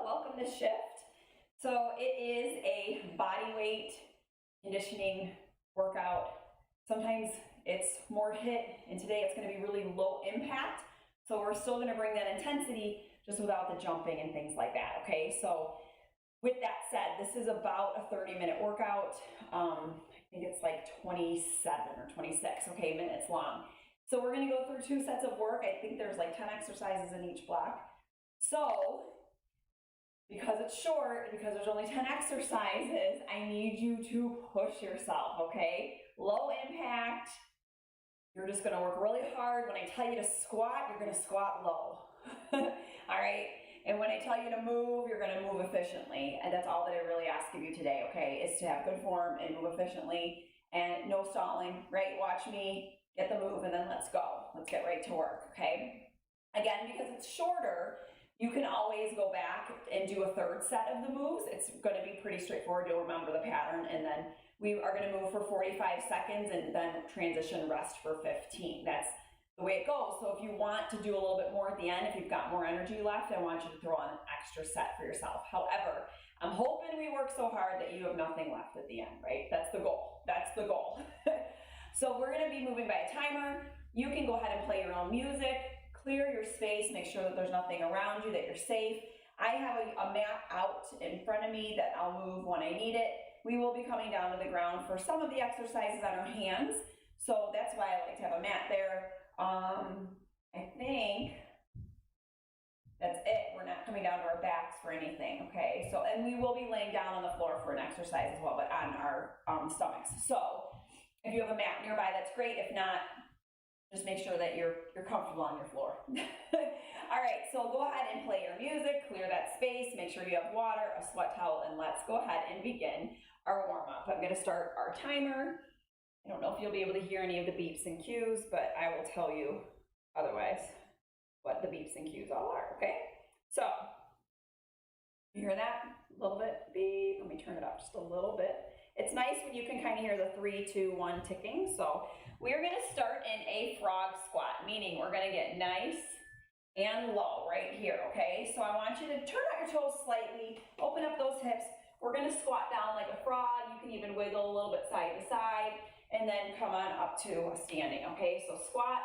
welcome to Shift. So it is a body weight conditioning workout. Sometimes it's more HIIT, and today it's going to be really low impact. So we're still going to bring that intensity just without the jumping and things like that, okay? So with that said, this is about a 30-minute workout. I think it's like 27 or 26, okay, minutes long. So we're going to go through 2 sets of work. I think there's like 10 exercises in each block. So because it's short, because there's only 10 exercises, I need you to push yourself, okay? Low impact. You're just gonna work really hard. When I tell you to squat, you're gonna squat low, all right? And when I tell you to move, you're gonna move efficiently. And that's all that I really ask of you today, okay? Is to have good form and move efficiently and no stalling, right? Watch me get the move and then let's go. Let's get right to work, okay? Again, because it's shorter, you can always go back and do a 3rd set of the moves. It's gonna be pretty straightforward. You'll remember the pattern, and then we are gonna move for 45 seconds and then transition rest for 15. That's the way it goes. So if you want to do a little bit more at the end, if you've got more energy left, I want you to throw on an extra set for yourself. However, I'm hoping we work so hard that you have nothing left at the end, right? That's the goal. That's the goal. So we're gonna be moving by a timer. You can go ahead and play your own music. Clear your space, make sure that there's nothing around you, that you're safe. I have a mat out in front of me that I'll move when I need it. We will be coming down to the ground for some of the exercises on our hands, so that's why I like to have a mat there. I think that's it. We're not coming down to our backs for anything, okay? So, and we will be laying down on the floor for an exercise as well, but on our stomachs. So if you have a mat nearby, that's great. If not, just make sure that you're comfortable on your floor. All right, so go ahead and play your music, clear that space, make sure you have water, a sweat towel, and let's go ahead and begin our warm-up. I'm gonna start our timer. I don't know if you'll be able to hear any of the beeps and cues, but I will tell you otherwise what the beeps and cues all are, okay? So, you hear that? A little bit, beep, let me turn it up just a little bit. It's nice when you can kind of hear the 3, 2, 1 ticking. So we're gonna start in a frog squat, meaning we're gonna get nice and low right here, okay? So I want you to turn out your toes slightly, open up those hips. We're gonna squat down like a frog. You can even wiggle a little bit side to side, and then come on up to a standing, okay? So squat,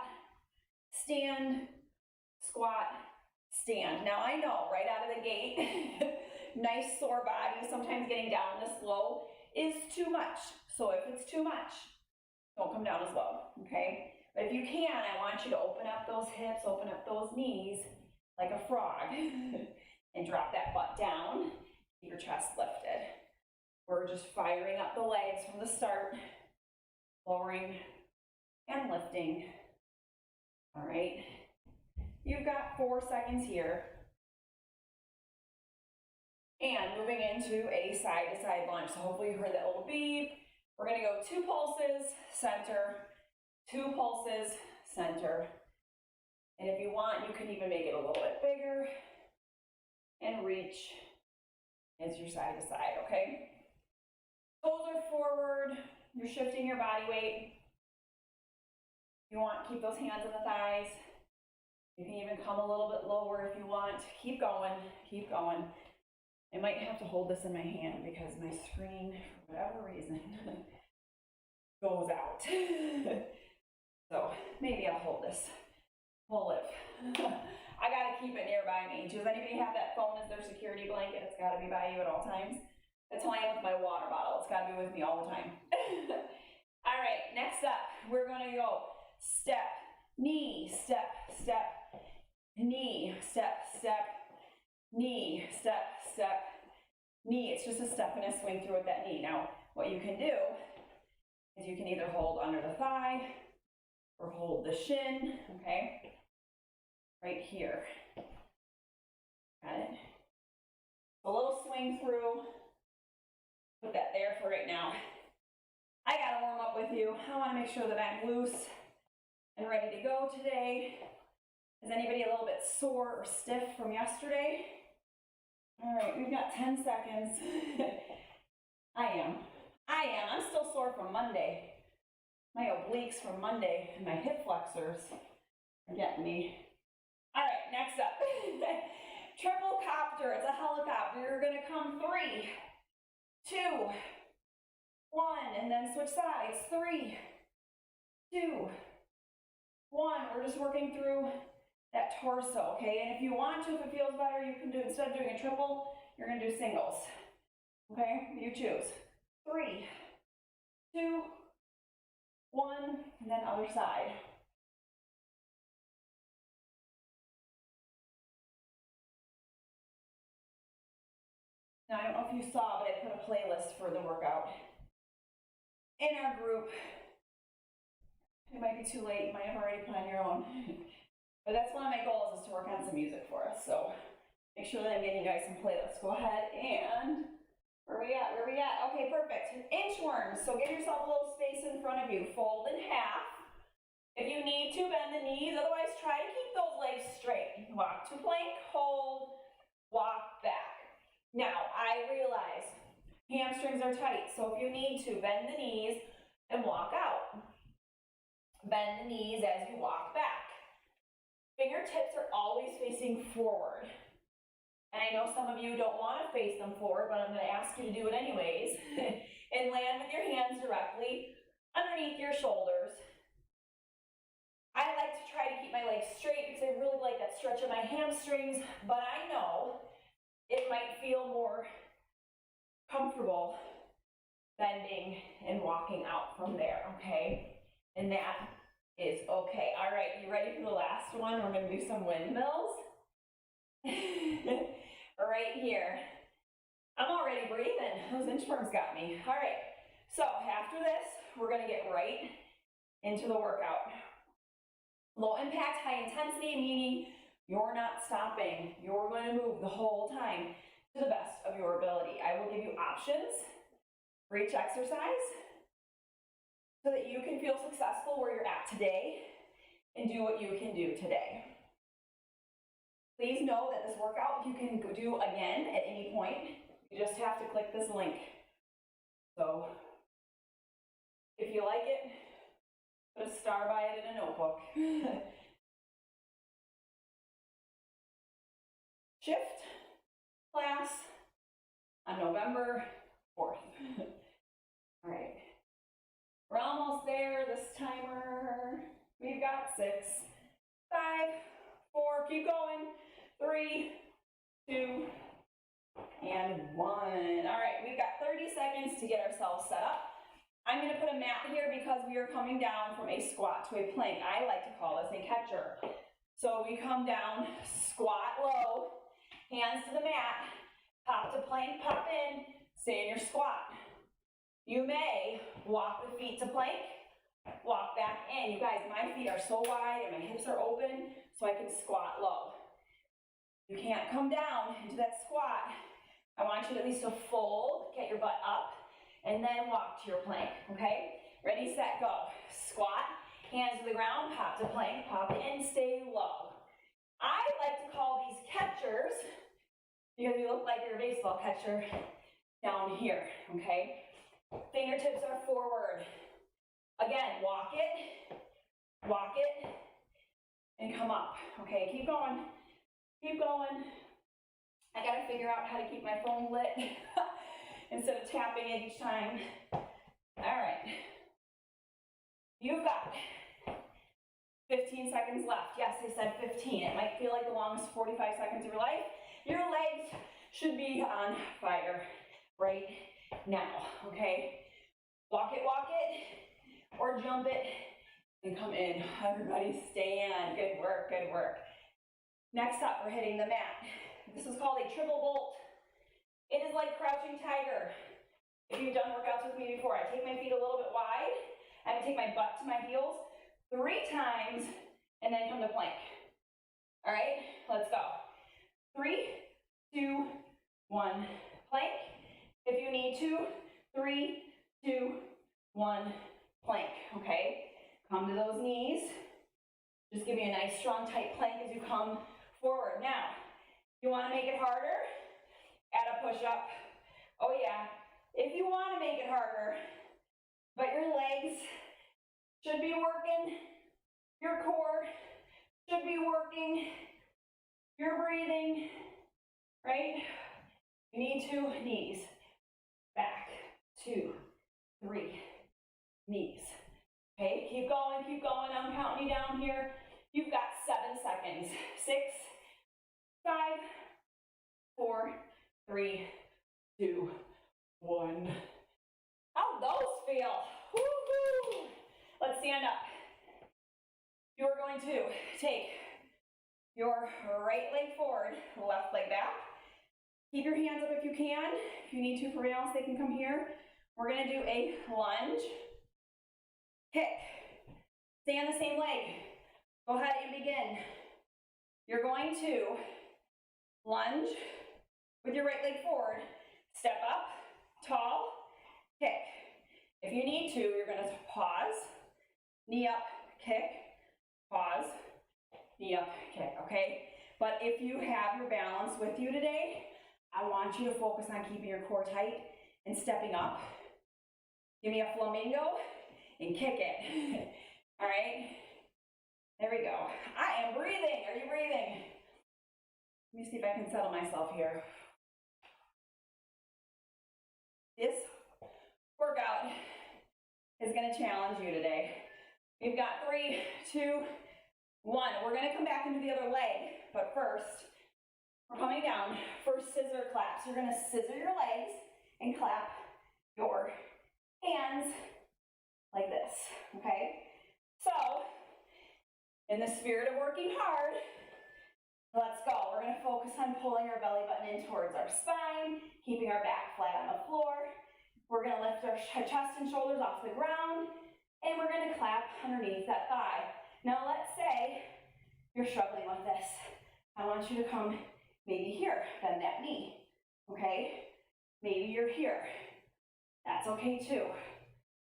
stand, squat, stand. Now I know right out of the gate, nice sore body, sometimes getting down this low is too much. So if it's too much, don't come down as low, okay? But if you can, I want you to open up those hips, open up those knees like a frog and drop that butt down, keep your chest lifted. We're just firing up the legs from the start, lowering and lifting. All right, you've got 4 seconds here. And moving into a side-to-side lunge. So hopefully you heard that little beep. We're gonna go 2 pulses, center, 2 pulses, center. And if you want, you can even make it a little bit bigger and reach as your side to side, okay? Toes are forward, you're shifting your body weight. You want, keep those hands on the thighs. You can even come a little bit lower if you want. Keep going, keep going. I might have to hold this in my hand because my screen, for whatever reason, goes out. So maybe I'll hold this. Pull it. I gotta keep it nearby me. Does anybody have that phone as their security blanket? It's gotta be by you at all times. That's how I am with my water bottle. It's gotta be with me all the time. All right, next up, we're gonna go step, knee, step, step, knee, step, step, knee, step, step, knee. It's just a step and a swing through with that knee. Now, what you can do is you can either hold under the thigh or hold the shin, okay? Right here. Got it? A little swing through. Put that there for right now. I gotta warm up with you. I wanna make sure that I'm loose and ready to go today. Is anybody a little bit sore or stiff from yesterday? All right, we've got 10 seconds. I am. I'm still sore from Monday. My obliques from Monday and my hip flexors are getting me. All right, next up. Triple copter helicopter. It's a helicopter. You're gonna come 3, 2, 1, and then switch sides. 3, 2, 1. We're just working through that torso, okay? And if you want to, if it feels better, you can do, instead of doing a triple, you're gonna do singles. Okay, you choose. 3, 2, 1, and then other side. Now, I don't know if you saw, but I put a playlist for the workout in our group. It might be too late, you might have already put on your own. But that's one of my goals, is to work on some music for us. So make sure that I'm getting you guys some playlists. Go ahead and, where we at? Okay, perfect. Inchworms. So give yourself a little space in front of you. Fold in half. If you need to, bend the knees. Otherwise, try to keep those legs straight. Walk to plank, hold, walk back. Now, I realize hamstrings are tight, so if you need to, bend the knees and walk out. Bend the knees as you walk back. Fingertips are always facing forward. And I know some of you don't want to face them forward, but I'm going to ask you to do it anyways. And land with your hands directly underneath your shoulders. I like to try to keep my legs straight because I really like that stretch of my hamstrings, but I know it might feel more comfortable bending and walking out from there, okay? And that is okay. All right, you ready for the last one? We're gonna do some windmills. Right here. I'm already breathing. Those inchworms got me. All right, so after this, we're gonna get right into the workout. Low impact, high intensity, meaning you're not stopping. You're going to move the whole time to the best of your ability. I will give you options for each exercise so that you can feel successful where you're at today and do what you can do today. Please know that this workout you can do again at any point. You just have to click this link. So if you like it, put a star by it in a notebook. Shift class on November 4th. All right, we're almost there. This timer, we've got 6, 5, 4, keep going, 3, 2, and 1. All right, we've got 30 seconds to get ourselves set up. I'm going to put a mat here because we are coming down from a squat to a plank. I like to call this a catcher. So we come down, squat low, hands to the mat, pop to plank, pop in, stay in your squat. You may walk the feet to plank, walk back in. You guys, my feet are so wide and my hips are open, so I can squat low. You can't come down into that squat. I want you at least to fold, get your butt up, and then walk to your plank, okay? Ready, set, go. Squat, hands to the ground, pop to plank, pop in, stay low. I like to call these catchers because you look like you're a baseball catcher down here, okay? Fingertips are forward. Again, walk it, and come up, okay? Keep going, keep going. I gotta figure out how to keep my phone lit instead of tapping it each time. All right. You've got 15 seconds left. Yes, I said 15. It might feel like the longest 45 seconds of your life. Your legs should be on fire right now, okay? Walk it, or jump it, and come in. Everybody stay in. Good work, good work. Next up, we're hitting the mat. This is called a triple bolt. It is like crouching tiger. If you've done workouts with me before, I take my feet a little bit wide. I take my butt to my heels 3 times, and then come to plank. All right, let's go. 3, 2, 1, plank. If you need to, 3, 2, 1, plank, okay? Come to those knees. Just give me a nice, strong, tight plank as you come forward. Now, you want to make it harder? Add a push-up. Oh yeah, if you want to make it harder, but your legs should be working, your core should be working, you're breathing, right? You need to, knees, back, 2, 3, knees. Okay, keep going, I'm counting you down here. You've got 7 seconds. 6, 5, 4, 3, 2, 1. How'd those feel? Woo-hoo! Let's stand up. You're going to take your right leg forward, left leg back. Keep your hands up if you can. If you need to for balance, they can come here. We're gonna do a lunge, kick. Stay on the same leg. Go ahead and begin. You're going to lunge with your right leg forward, step up, tall, kick. If you need to, you're gonna pause, knee up, kick, pause, knee up, kick, okay? But if you have your balance with you today, I want you to focus on keeping your core tight and stepping up. Give me a flamingo and kick it. All right? There we go. I am breathing. Are you breathing? Let me see if I can settle myself here. This workout is going to challenge you today. We've got 3, 2, 1. We're going to come back into the other leg, but first, we're coming down for scissor claps. You're going to scissor your legs and clap your hands like this, okay? So, in the spirit of working hard, let's go. We're going to focus on pulling our belly button in towards our spine, keeping our back flat on the floor. We're going to lift our chest and shoulders off the ground, and we're going to clap underneath that thigh. Now, let's say you're struggling with this. I want you to come maybe here, bend that knee, okay? Maybe you're here. That's okay too,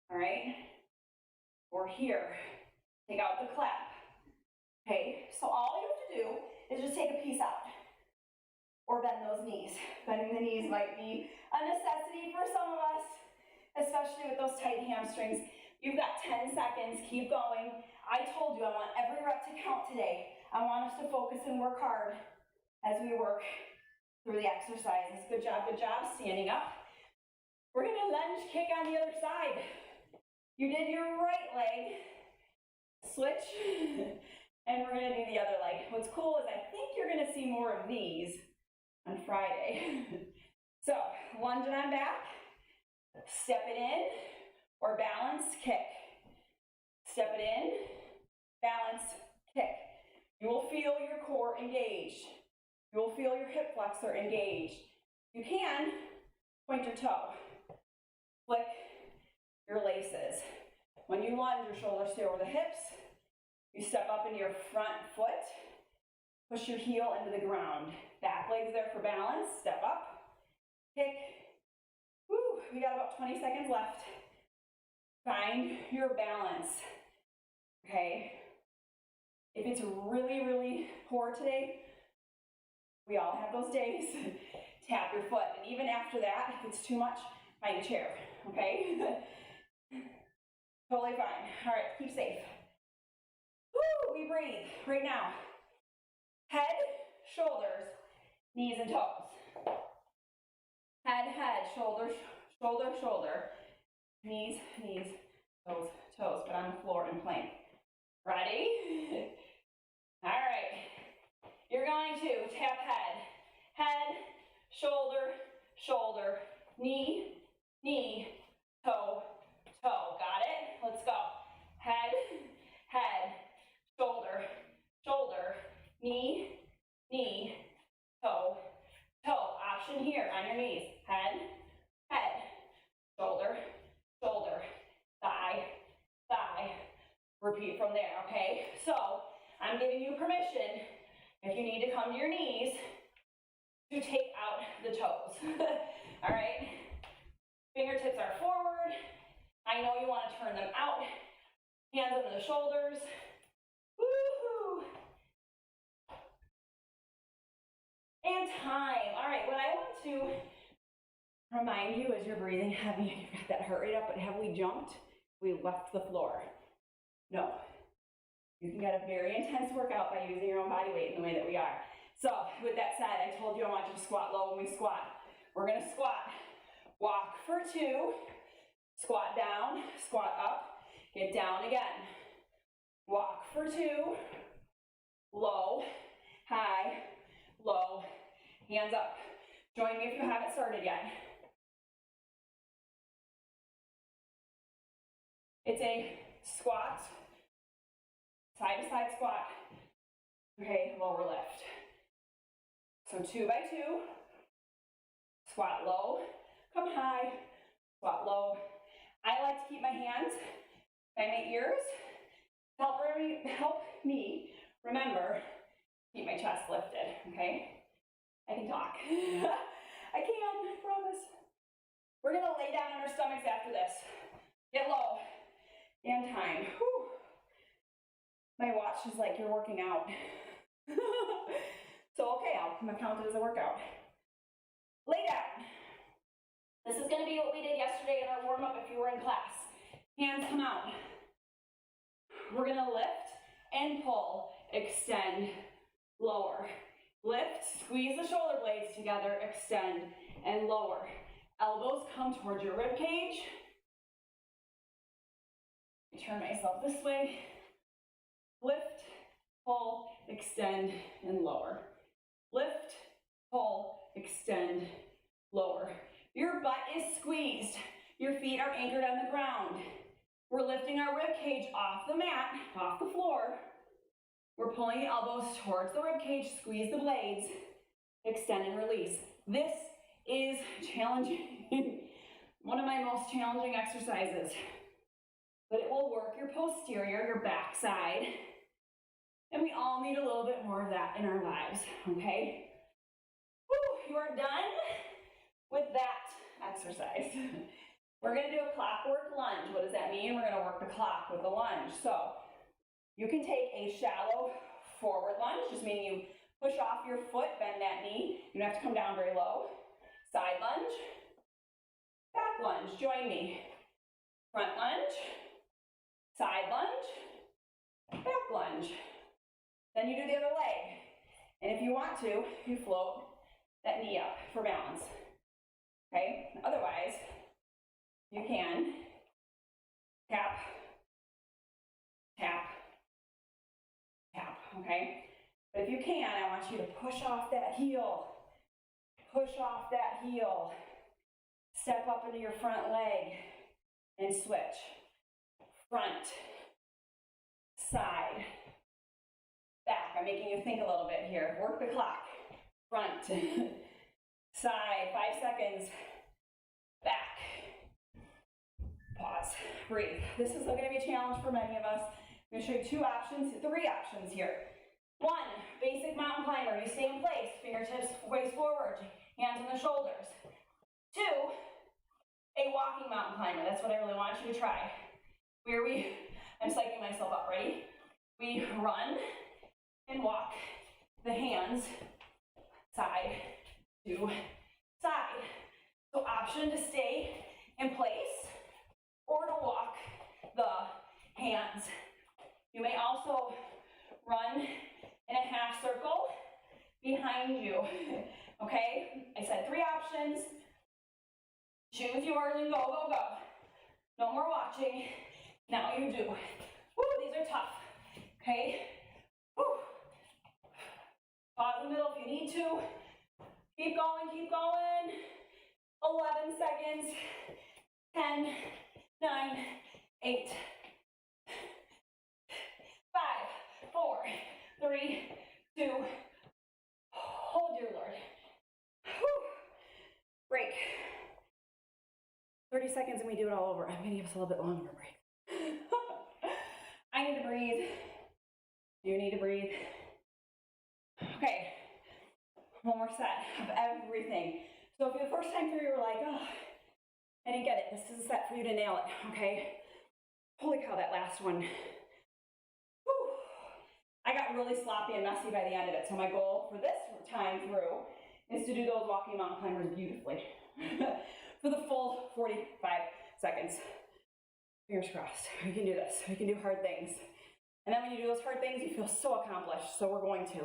all right? Or here, take out the clap, okay? So all you have to do is just take a piece out or bend those knees. Bending the knees might be a necessity for some of us, especially with those tight hamstrings. You've got 10 seconds, keep going. I told you I want every rep to count today. I want us to focus and work hard as we work through the exercises. Good job, standing up. We're gonna lunge kick on the other side. You did your right leg, switch, and we're gonna do the other leg. What's cool is I think you're gonna see more of these on Friday. So, lunge it on back, step it in, or balance, kick. Step it in, balance, kick. You will feel your core engaged. You will feel your hip flexor engaged. You can point your toe, flick your laces. When you lunge, your shoulders stay over the hips. You step up into your front foot, push your heel into the ground. Back leg's there for balance, step up, kick. Woo, we got about 20 seconds left. Find your balance, okay? If it's really, really poor today, we all have those days, tap your foot. And even after that, if it's too much, find a chair, okay? Totally fine. All right, keep safe. Woo, we breathe right now. Head, shoulders, knees and toes. Head, shoulders, shoulder, shoulder. Knees, toes, toes, but on the floor in plank. Ready? All right. You're going to tap head, shoulder, shoulder, knee, toe, toe. Got it? Let's go. Head, shoulder, shoulder, knee, toe, toe. Option here on your knees. Head, shoulder, shoulder, thigh, thigh. Repeat from there, okay? So I'm giving you permission, if you need to come to your knees, to take out the toes. All right? Fingertips are forward. I know you want to turn them out. Hands under the shoulders. Woohoo! And time. All right, what I want to remind you as you're breathing heavy, you've got that heart rate up, but have we jumped? We left the floor. No. You can get a very intense workout by using your own body weight in the way that we are. So with that said, I told you I want you to squat low when we squat. We're gonna squat, walk for 2, squat down, squat up, get down again. Walk for 2, low, high, low, hands up. Join me if you haven't started yet. It's a squat, side to side squat. Okay, lower lift. So 2 by 2, squat low, come high, squat low. I like to keep my hands by my ears, help me remember, keep my chest lifted, okay? I can talk. I promise. We're gonna lay down on our stomachs after this. Get low, and time. Whew. My watch is like, you're working out. So okay, I'll count it as a workout. Lay down. This is gonna be what we did yesterday in our warm-up if you were in class. Hands come out. We're gonna lift and pull, extend, lower. Lift, squeeze the shoulder blades together, extend, and lower. Elbows come towards your rib cage. Turn myself this way. Lift, pull, extend, and lower. Lift, pull, extend, lower. Your butt is squeezed. Your feet are anchored on the ground. We're lifting our rib cage off the mat, off the floor. We're pulling the elbows towards the rib cage, squeeze the blades, extend and release. This is challenging. One of my most challenging exercises. But it will work your posterior, your back side. And we all need a little bit more of that in our lives, okay? Whew, you are done with that exercise. We're gonna do a clockwork lunge. What does that mean? We're gonna work the clock with the lunge. So you can take a shallow forward lunge, just meaning you push off your foot, bend that knee. You don't have to come down very low. Side lunge, back lunge, join me. Front lunge, side lunge, back lunge. Then you do the other leg. And if you want to, you float that knee up for balance. Okay? Otherwise, you can tap, tap, tap, okay? But if you can, I want you to push off that heel. Push off that heel. Step up into your front leg and switch. Front, side, back. I'm making you think a little bit here. Work the clock. Front, side, 5 seconds, back. Pause, breathe. This is going to be a challenge for many of us. I'm going to show you 3 options here. 1, basic mountain climber. You stay in place, fingertips waist forward, hands on the shoulders. 2, a walking mountain climber. That's what I really want you to try. Where I'm psyching myself up, ready? We run and walk the hands side to side. So option to stay in place or to walk the hands. You may also run in a half circle behind you, okay? I said 3 options. Choose yours and go, go, go. No more watching. Now you do. Woo, these are tough, okay? Woo. Pause in the middle if you need to. Keep going, keep going. 11 seconds. 10, 9, 8, 5, 4, 3, 2. Oh, dear Lord. Whew. Break. 30 seconds and we do it all over. I'm gonna give us a little bit longer break. I need to breathe. You need to breathe. Okay, one more set of everything. So if you're the first time through, you were like, oh, I didn't get it. This is a set for you to nail it, okay? Holy cow, that last one. Whew. I got really sloppy and messy by the end of it. So my goal for this time through is to do those walking mountain climbers beautifully for the full 45 seconds. Fingers crossed. We can do this. We can do hard things. And then when you do those hard things, you feel so accomplished. So we're going to.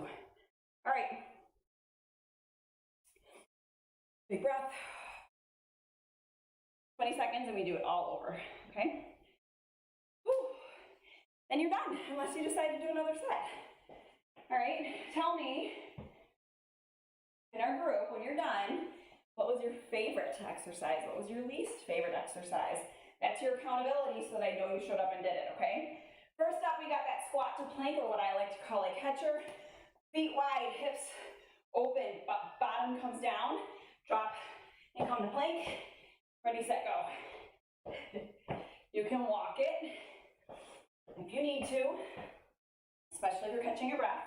All right. 20 seconds and we do it all over, okay? Whew. Then you're done, unless you decide to do another set. All right, tell me, in our group, when you're done, what was your favorite exercise? What was your least favorite exercise? That's your accountability so that I know you showed up and did it, okay? First up, we got that squat to plank, or what I like to call a catcher. Feet wide, hips open, bottom comes down, drop and come to plank. Ready, set, go. You can walk it if you need to, especially if you're catching your breath,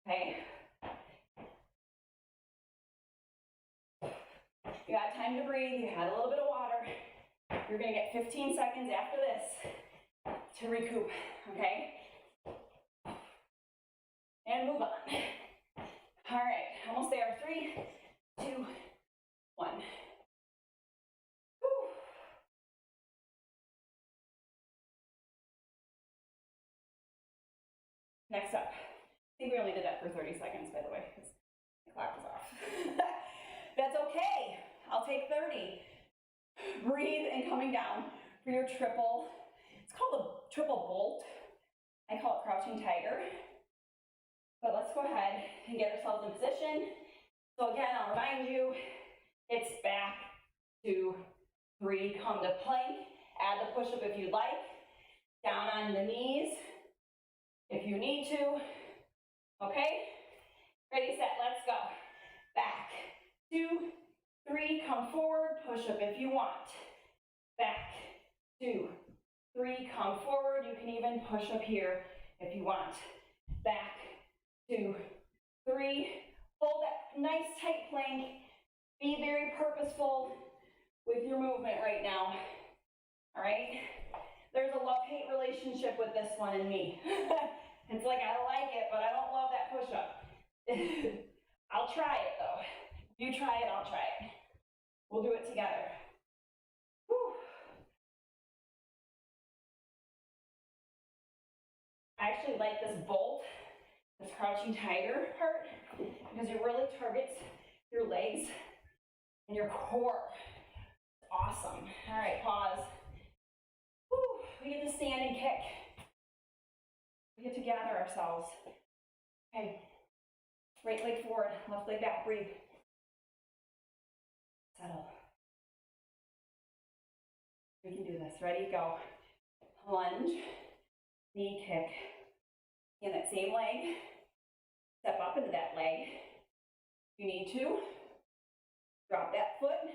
okay? You got time to breathe, you had a little bit of water. You're gonna get 15 seconds after this to recoup, okay? And move on. All right, almost there. 3, 2, 1. Whew. Next up, I think we only did that for 30 seconds, by the way, because the clock was off. That's okay. I'll take 30. Breathe and coming down for your triple. It's called a triple bolt. I call it crouching tiger. But let's go ahead and get ourselves in position. So again, I'll remind you, it's back to 3, come to plank. Add the push-up if you'd like. Down on the knees if you need to. Okay? Ready, set, let's go. Back, 2, 3, come forward, push up if you want. Back, 2, 3, come forward. You can even push up here if you want. Back, 2, 3, hold that nice tight plank. Be very purposeful with your movement right now. All right? There's a love-hate relationship with this one and me. It's like I like it, but I don't love that push-up. I'll try it though. You try it, I'll try it. We'll do it together. Whew. I actually like this bolt, this crouching tiger part, because it really targets your legs and your core. It's awesome. All right, pause. Whew. We get to stand and kick. We get to gather ourselves. Okay. Right leg forward, left leg back, breathe. Settle. We can do this. Ready, go. Lunge, knee kick. In that same leg, step up into that leg. If you need to, drop that foot.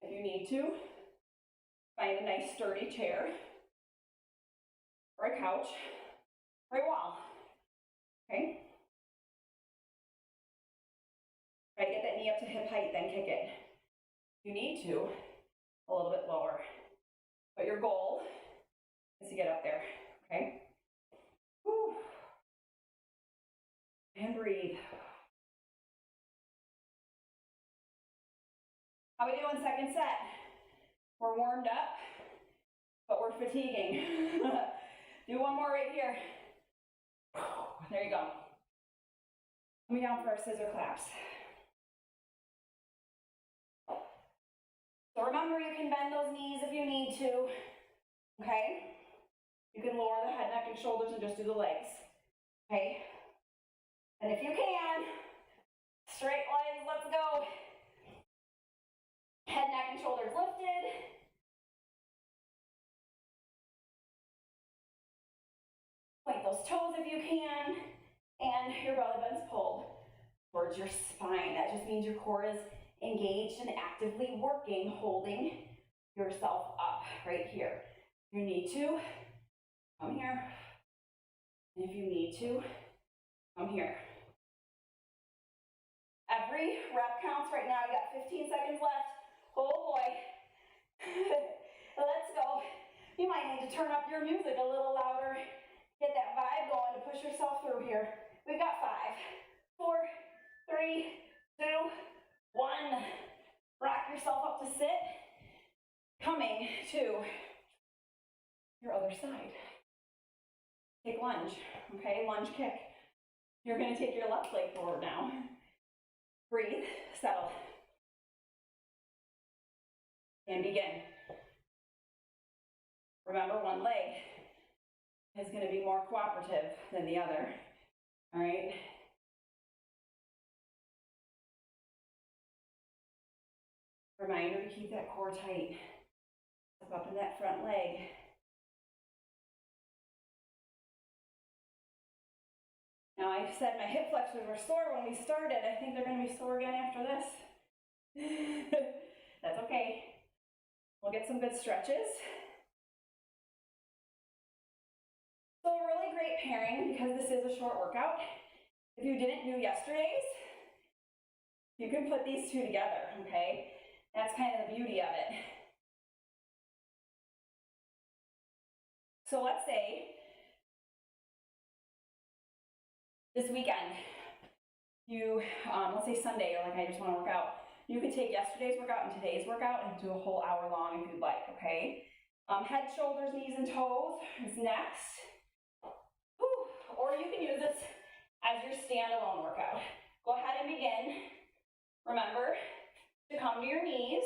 If you need to, find a nice sturdy chair, or a couch, or a wall. Okay? Try to get that knee up to hip height, then kick it. If you need to, a little bit lower. But your goal is to get up there, okay? Whew. And breathe. How we doing second set? We're warmed up, but we're fatiguing. Do one more right here. There you go. Coming down for our scissor claps. So remember, you can bend those knees if you need to, okay? You can lower the head, neck, and shoulders and just do the legs, okay? And if you can, straight legs, let's go. Head, neck, and shoulders lifted. Point those toes if you can, and your belly button's pulled towards your spine. That just means your core is engaged and actively working, holding yourself up right here. If you need to, come here. And if you need to, come here. Every rep counts right now. You got 15 seconds left. Oh boy. Let's go. You might need to turn up your music a little louder. Get that vibe going to push yourself through here. We've got 5, 4, 3, 2, 1. Rock yourself up to sit. Coming to your other side. Take lunge, okay? Lunge kick. You're going to take your left leg forward now. Breathe, settle. and begin. Remember, one leg is going to be more cooperative than the other, all right? Reminder to keep that core tight. Step up in that front leg. Now, I said my hip flexors were sore when we started. I think they're going to be sore again after this. That's okay. We'll get some good stretches. So a really great pairing, because this is a short workout. If you didn't do yesterday's, you can put these two together, okay? That's kind of the beauty of it. So let's say this weekend, you, let's say Sunday, you're like, I just want to work out. You could take yesterday's workout and today's workout and do a whole hour long if you'd like, okay? Head, shoulders, knees, and toes is next. Whew. Or you can use this as your standalone workout. Go ahead and begin. Remember to come to your knees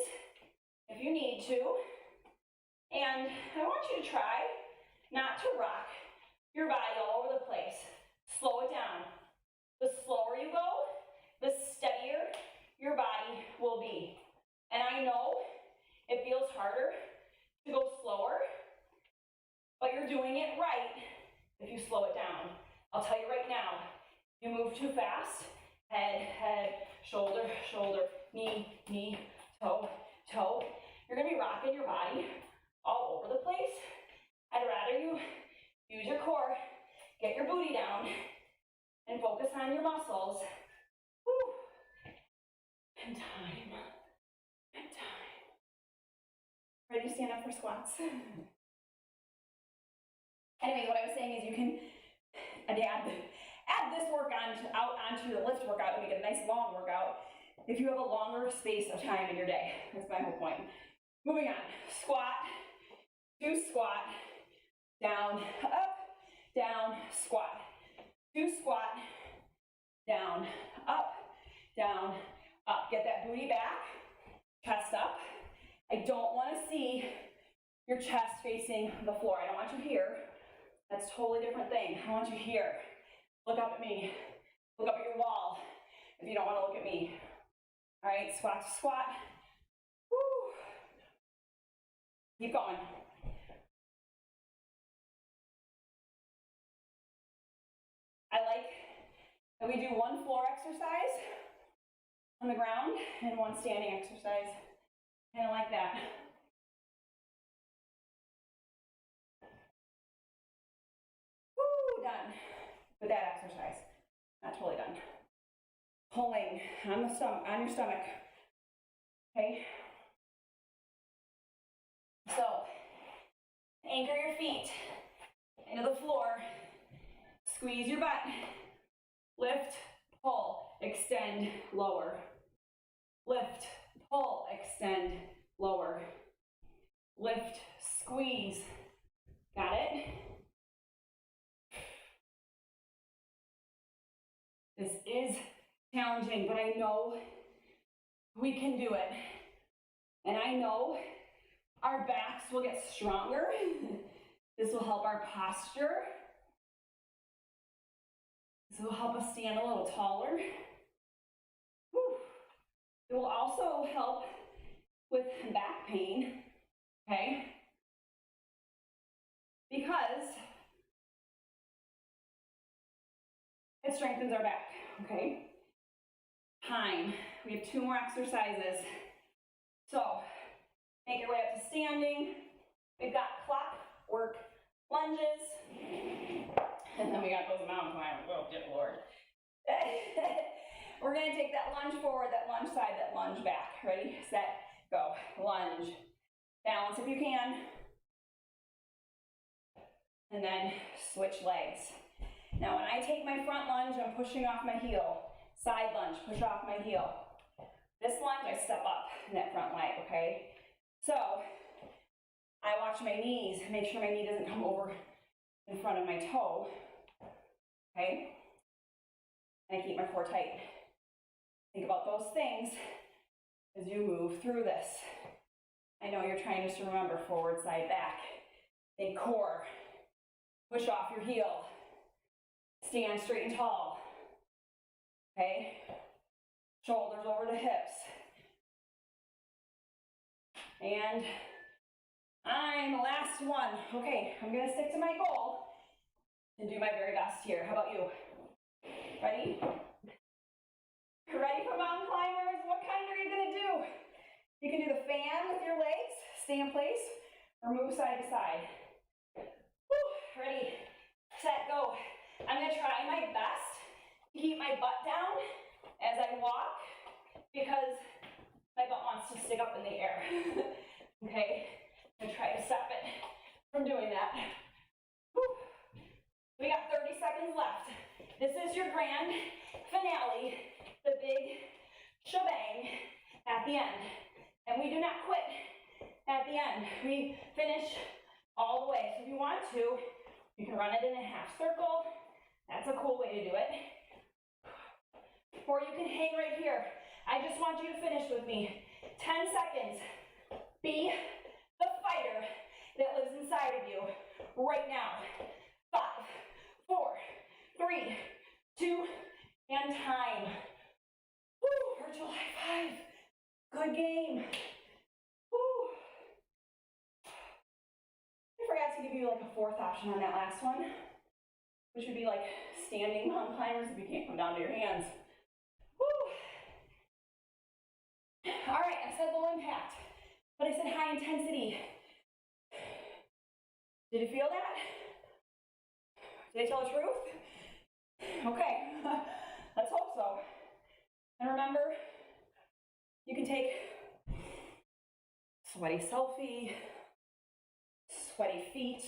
if you need to. And I want you to try not to rock your body all over the place. Slow it down. The slower you go, the steadier your body will be. And I know it feels harder to go slower, but you're doing it right if you slow it down. I'll tell you right now, you move too fast, head, head, shoulder, shoulder, knee, knee, toe, toe. You're gonna be rocking your body all over the place. I'd rather you use your core, get your booty down, and focus on your muscles. Woo. And time. And time. Ready to stand up for squats? Anyways, what I was saying is you can add this work onto the lift workout to make it a nice long workout if you have a longer space of time in your day. That's my whole point. Moving on. Squat, two squat, down, up, down, squat. Two squat, down, up, down, up. Get that booty back, chest up. I don't want to see your chest facing the floor. I don't want you here. That's a totally different thing. I want you here. Look up at me. Look up at your wall if you don't want to look at me. All right, squat to squat. Woo. Keep going. I like that we do one floor exercise on the ground and one standing exercise. Kind of like that. Woo, done with that exercise. Not totally done. Pulling on the stomach, on your stomach. Okay. So anchor your feet into the floor. Squeeze your butt. Lift, pull, extend, lower. Lift, pull, extend, lower. Lift, squeeze. Got it? This is challenging, but I know we can do it. And I know our backs will get stronger. This will help our posture. This will help us stand a little taller. Whew. It will also help with back pain, okay? Because it strengthens our back, okay? Time. We have 2 more exercises. So, make your way up to standing. We've got clock work lunges. And then we got those mountain climbers. Oh, good Lord. We're going to take that lunge forward, that lunge side, that lunge back. Ready, set, go. Lunge. Balance if you can. And then switch legs. Now, when I take my front lunge, I'm pushing off my heel. Side lunge, push off my heel. This lunge, I step up in that front leg, okay? So, I watch my knees, make sure my knee doesn't come over in front of my toe, okay? And I keep my core tight. Think about those things as you move through this. I know you're trying just to remember forward, side, back. Think core. Push off your heel. Stand straight and tall. Okay? Shoulders over the hips. And I'm the last one. Okay, I'm gonna stick to my goal and do my very best here. How about you? Ready? Ready for mountain climbers? What kind are you gonna do? You can do the fan with your legs, stay in place, or move side to side. Woo. Ready, set, go. I'm gonna try my best to keep my butt down as I walk because my butt wants to stick up in the air. Okay, I'm gonna try to stop it from doing that. Woo. We got 30 seconds left. This is your grand finale, the big shebang at the end. And we do not quit at the end. We finish all the way. So if you want to, you can run it in a half circle. That's a cool way to do it. Or you can hang right here. I just want you to finish with me. 10 seconds. Be the fighter that lives inside of you right now. 5, 4, 3, 2, and time. Woo, virtual high 5. Good game. Woo. I forgot to give you like a fourth option on that last one, which would be like standing mountain climbers if you can't come down to your hands. Woo. All right, I said low impact, but I said high intensity. Did you feel that? Did I tell the truth? Okay, let's hope so. And remember, you can take sweaty selfie, sweaty feet.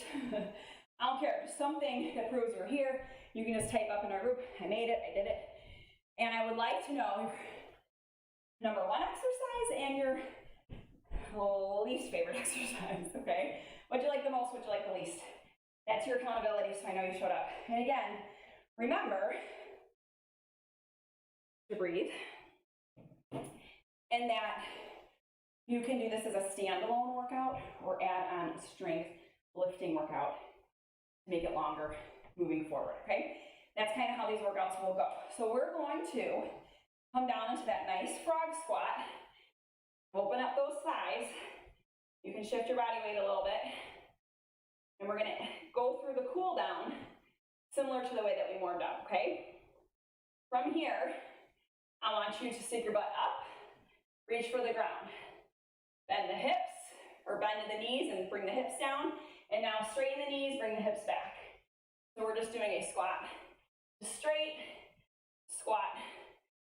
I don't care, just something that proves you're here. You can just type up in our group, I made it, I did it. And I would like to know your number one exercise and your least favorite exercise, okay? What'd you like the most, what'd you like the least? That's your accountability, so I know you showed up. And again, remember to breathe, and that you can do this as a standalone workout or add on a strength lifting workout to make it longer moving forward, okay? That's kind of how these workouts will go. So we're going to come down into that nice frog squat, open up those thighs. You can shift your body weight a little bit, and we're gonna go through the cool down similar to the way that we warmed up, okay? From here, I want you to stick your butt up, reach for the ground. Bend the hips, or bend to the knees and bring the hips down. And now straighten the knees, bring the hips back. So we're just doing a squat. Just straight, squat.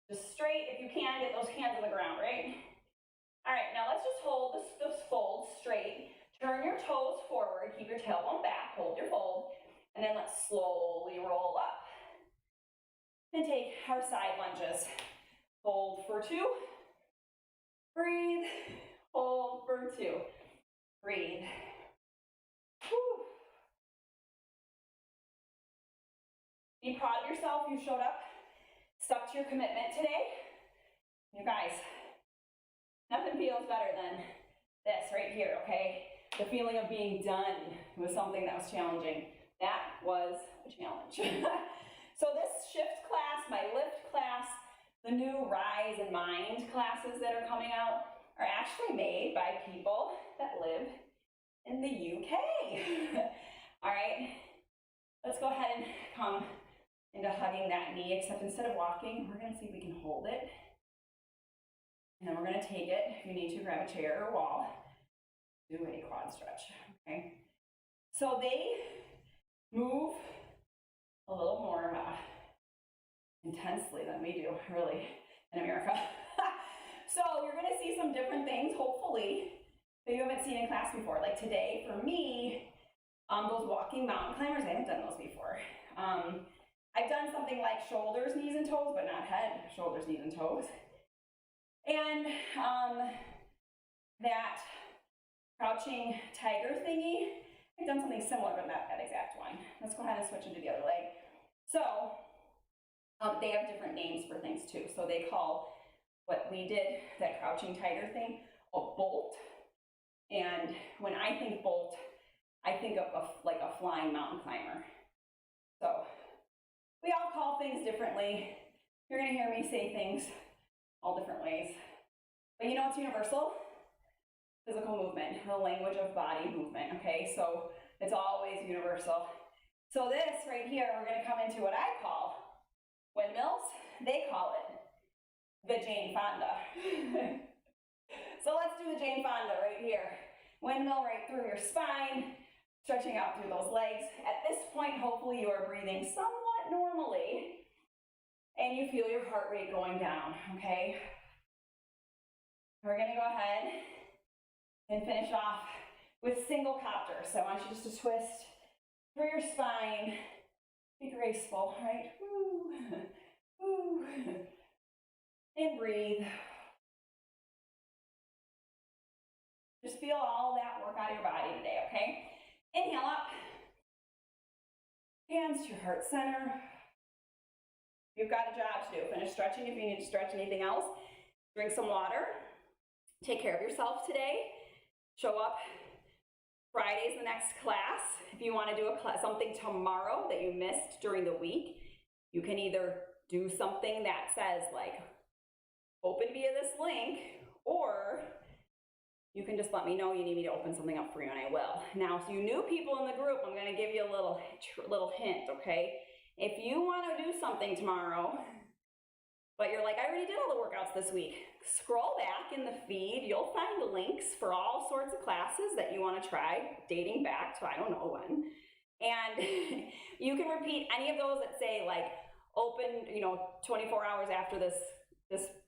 Just straight. If you can, get those hands on the ground, right? All right, now let's just hold this fold straight. Turn your toes forward, keep your tailbone back, hold your fold, and then let's slowly roll up. And take our side lunges. Hold for 2. Breathe. Hold for 2. Breathe. Whew. Be proud of yourself. You showed up, stuck to your commitment today. You guys, nothing feels better than this right here, okay? The feeling of being done with something that was challenging. That was a challenge. So this shift class, my lift class, the new Rise and Mind classes that are coming out are actually made by people that live in the UK. All right, let's go ahead and come into hugging that knee, except instead of walking, we're gonna see if we can hold it. And then we're gonna take it, if you need to, grab a chair or wall, do a quad stretch, okay? So they move a little more intensely than we do, really, in America. So you're gonna see some different things, hopefully, that you haven't seen in class before. Like today, for me, those walking mountain climbers, I haven't done those before. I've done something like shoulders, knees, and toes, but not head, shoulders, knees, and toes. And that crouching tiger thingy, I've done something similar, but not that exact one. Let's go ahead and switch into the other leg. So they have different names for things too. So they call what we did, that crouching tiger thing, a bolt. And when I think bolt, I think of like a flying mountain climber. So we all call things differently. You're gonna hear me say things all different ways. But you know what's universal? Physical movement, the language of body movement, okay? So it's always universal. So this right here, we're gonna come into what I call windmills. They call it the Jane Fonda. So let's do the Jane Fonda right here. Windmill right through your spine, stretching out through those legs. At this point, hopefully you are breathing somewhat normally and you feel your heart rate going down, okay? We're gonna go ahead and finish off with single copter. So I want you just to twist through your spine, be graceful, right? Woo, woo, and breathe. Just feel all that work out of your body today, okay? Inhale up, hands to your heart center. You've got a job to do. Finish stretching if you need to stretch anything else. Drink some water. Take care of yourself today. Show up. Friday's the next class. If you want to do something tomorrow that you missed during the week, you can either do something that says like, open via this link, or you can just let me know you need me to open something up for you and I will. Now, so you new people in the group, I'm going to give you a little hint, okay? If you want to do something tomorrow, but you're like, I already did all the workouts this week, scroll back in the feed. You'll find links for all sorts of classes that you want to try, dating back to I don't know when. And you can repeat any of those that say like, open, 24 hours after this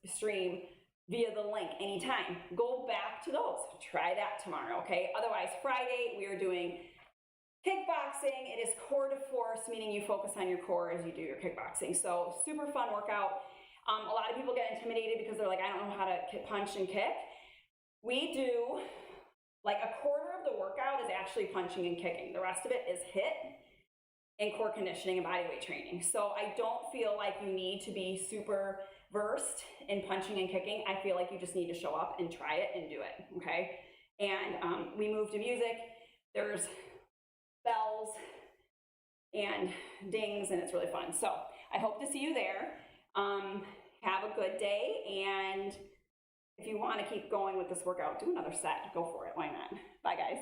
stream, via the link anytime. Go back to those. Try that tomorrow, okay? Otherwise, Friday, we are doing kickboxing. It is core to force, meaning you focus on your core as you do your kickboxing. So super fun workout. A lot of people get intimidated because they're like, I don't know how to punch and kick. We do, like a quarter of the workout is actually punching and kicking. The rest of it is HIIT and core conditioning and bodyweight training. So I don't feel like you need to be super versed in punching and kicking. I feel like you just need to show up and try it and do it, okay? And we move to music. There's bells and dings, and it's really fun. So I hope to see you there. Have a good day, and if you want to keep going with this workout, do another set. Go for it. Why not? Bye, guys.